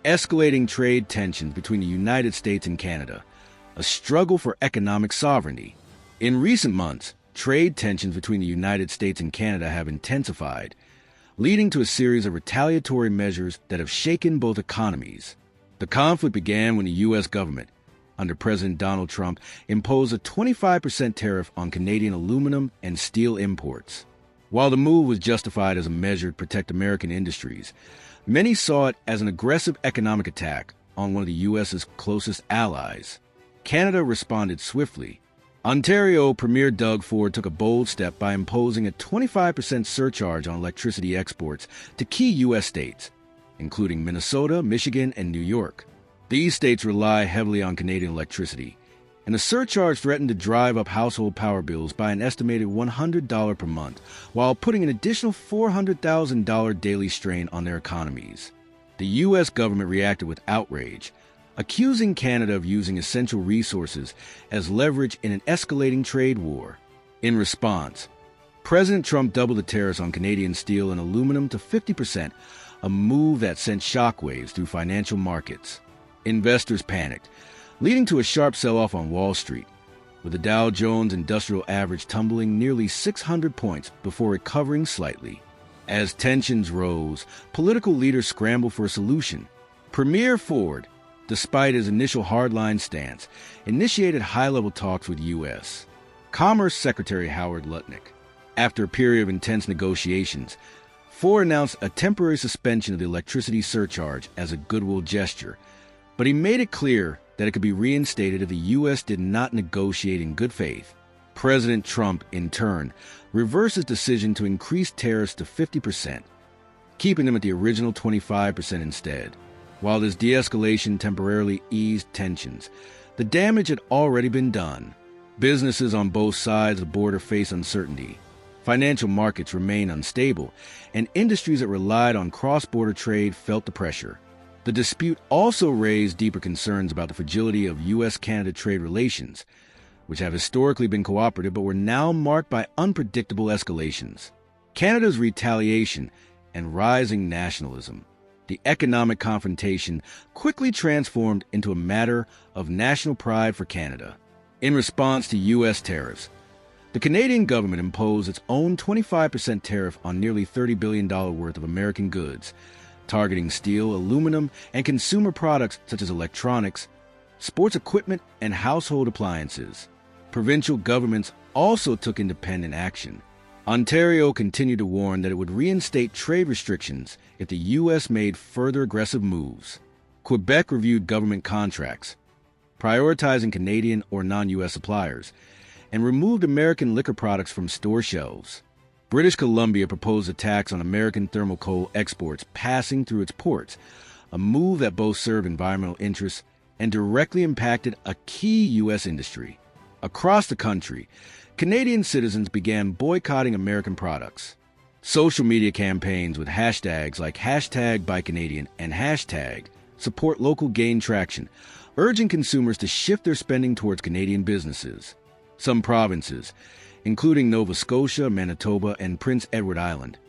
escalating trade tensions between the United States and Canada, a struggle for economic sovereignty. In recent months, trade tensions between the United States and Canada have intensified, leading to a series of retaliatory measures that have shaken both economies. The conflict began when the U.S. government, under President Donald Trump, imposed a 25% tariff on Canadian aluminum and steel imports. While the move was justified as a measure to protect American industries, many saw it as an aggressive economic attack on one of the U.S.'s closest allies. Canada responded swiftly. Ontario Premier Doug Ford took a bold step by imposing a 25% surcharge on electricity exports to key U.S. states, including Minnesota, Michigan, and New York. These states rely heavily on Canadian electricity, and the surcharge threatened to drive up household power bills by an estimated $100 per month, while putting an additional $400,000 daily strain on their economies. The U.S. government reacted with outrage, accusing Canada of using essential resources as leverage in an escalating trade war. In response, President Trump doubled the tariffs on Canadian steel and aluminum to 50%, a move that sent shockwaves through financial markets. Investors panicked, leading to a sharp sell-off on Wall Street, with the Dow Jones Industrial Average tumbling nearly 600 points before recovering slightly. As tensions rose, political leaders scrambled for a solution. Premier Ford, despite his initial hardline stance, initiated high-level talks with U.S. Commerce Secretary Howard Lutnick. After a period of intense negotiations, Ford announced a temporary suspension of the electricity surcharge as a goodwill gesture, but he made it clear that it could be reinstated if the U.S. did not negotiate in good faith. President Trump, in turn, reversed his decision to increase tariffs to 50%, keeping them at the original 25% instead. While this de-escalation temporarily eased tensions, the damage had already been done. Businesses on both sides of the border face uncertainty. Financial markets remain unstable, and industries that relied on cross-border trade felt the pressure. The dispute also raised deeper concerns about the fragility of U.S. Canada trade relations, which have historically been cooperative but were now marked by unpredictable escalations. Canada's retaliation and rising nationalism. The economic confrontation quickly transformed into a matter of national pride for Canada. In response to U.S. tariffs, the Canadian government imposed its own 25% tariff on nearly $30 billion worth of American goods, targeting steel, aluminum, and consumer products such as electronics, sports equipment, and household appliances. Provincial governments also took independent action. Ontario continued to warn that it would reinstate trade restrictions if the U.S. made further aggressive moves. Quebec reviewed government contracts, prioritizing Canadian or non-U.S. suppliers, and removed American liquor products from store shelves. British Columbia proposed a tax on American thermal coal exports passing through its ports, a move that both served environmental interests and directly impacted a key U.S. industry. Across the country, Canadian citizens began boycotting American products. Social media campaigns with hashtags like #BuyCanadian and #SupportLocal gained traction, urging consumers to shift their spending towards Canadian businesses. Some provinces, including Nova Scotia, Manitoba, and Prince Edward Island,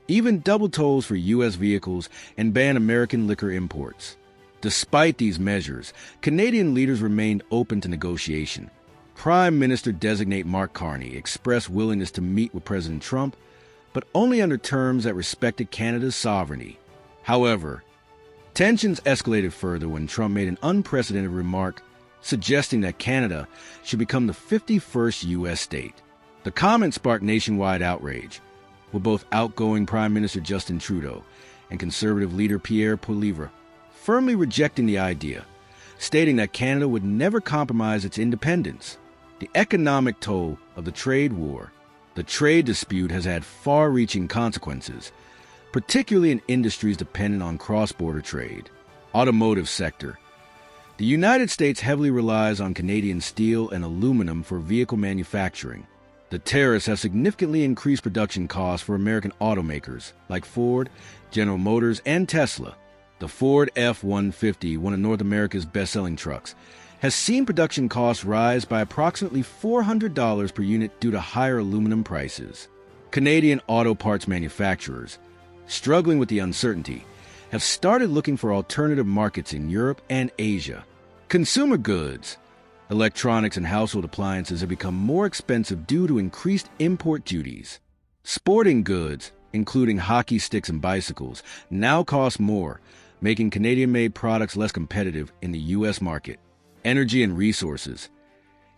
even doubled tolls for U.S. vehicles and banned American liquor imports. Despite these measures, Canadian leaders remained open to negotiation. Prime Minister-designate Mark Carney expressed willingness to meet with President Trump, but only under terms that respected Canada's sovereignty. However, tensions escalated further when Trump made an unprecedented remark suggesting that Canada should become the 51st U.S. state. The comment sparked nationwide outrage, with both outgoing Prime Minister Justin Trudeau and Conservative leader Pierre Poilievre firmly rejecting the idea, stating that Canada would never compromise its independence. The economic toll of the trade war. The trade dispute has had far-reaching consequences, particularly in industries dependent on cross-border trade. Automotive sector. The United States heavily relies on Canadian steel and aluminum for vehicle manufacturing. The tariffs have significantly increased production costs for American automakers like Ford, General Motors, and Tesla. The Ford F-150, one of North America's best-selling trucks, has seen production costs rise by approximately $400 per unit due to higher aluminum prices. Canadian auto parts manufacturers, struggling with the uncertainty, have started looking for alternative markets in Europe and Asia. Consumer goods, electronics, and household appliances have become more expensive due to increased import duties. Sporting goods, including hockey sticks and bicycles, now cost more, making Canadian-made products less competitive in the U.S. market. Energy and resources.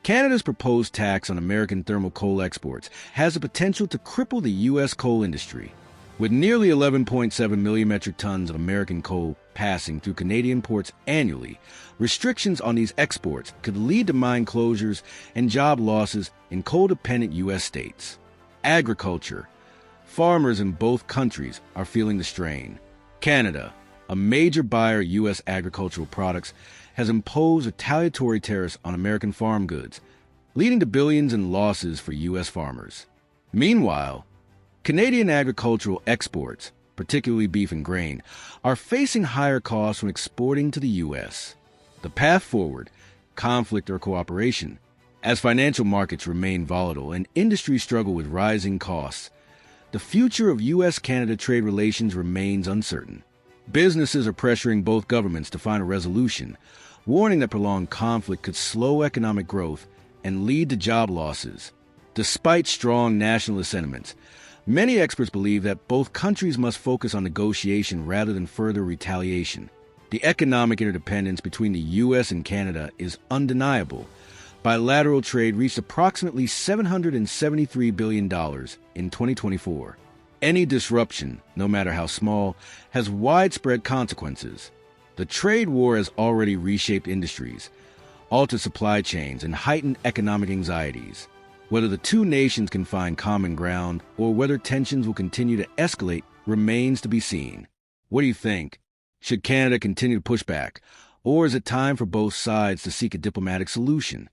Canada's proposed tax on American thermal coal exports has the potential to cripple the U.S. coal industry. With nearly 11.7 million metric tons of American coal passing through Canadian ports annually, restrictions on these exports could lead to mine closures and job losses in coal-dependent U.S. states. Agriculture. Farmers in both countries are feeling the strain. Canada, a major buyer of U.S. agricultural products, has imposed retaliatory tariffs on American farm goods, leading to billions in losses for U.S. farmers. Meanwhile, Canadian agricultural exports, particularly beef and grain, are facing higher costs when exporting to the U.S. The path forward, conflict or cooperation. As financial markets remain volatile and industries struggle with rising costs, the future of U.S. Canada trade relations remains uncertain. Businesses are pressuring both governments to find a resolution, warning that prolonged conflict could slow economic growth and lead to job losses. Despite strong nationalist sentiments, many experts believe that both countries must focus on negotiation rather than further retaliation. The economic interdependence between the U.S. and Canada is undeniable. Bilateral trade reached approximately $773 billion in 2024. Any disruption, no matter how small, has widespread consequences. The trade war has already reshaped industries, altered supply chains, and heightened economic anxieties. Whether the two nations can find common ground or whether tensions will continue to escalate remains to be seen. What do you think? Should Canada continue to push back, or is it time for both sides to seek a diplomatic solution?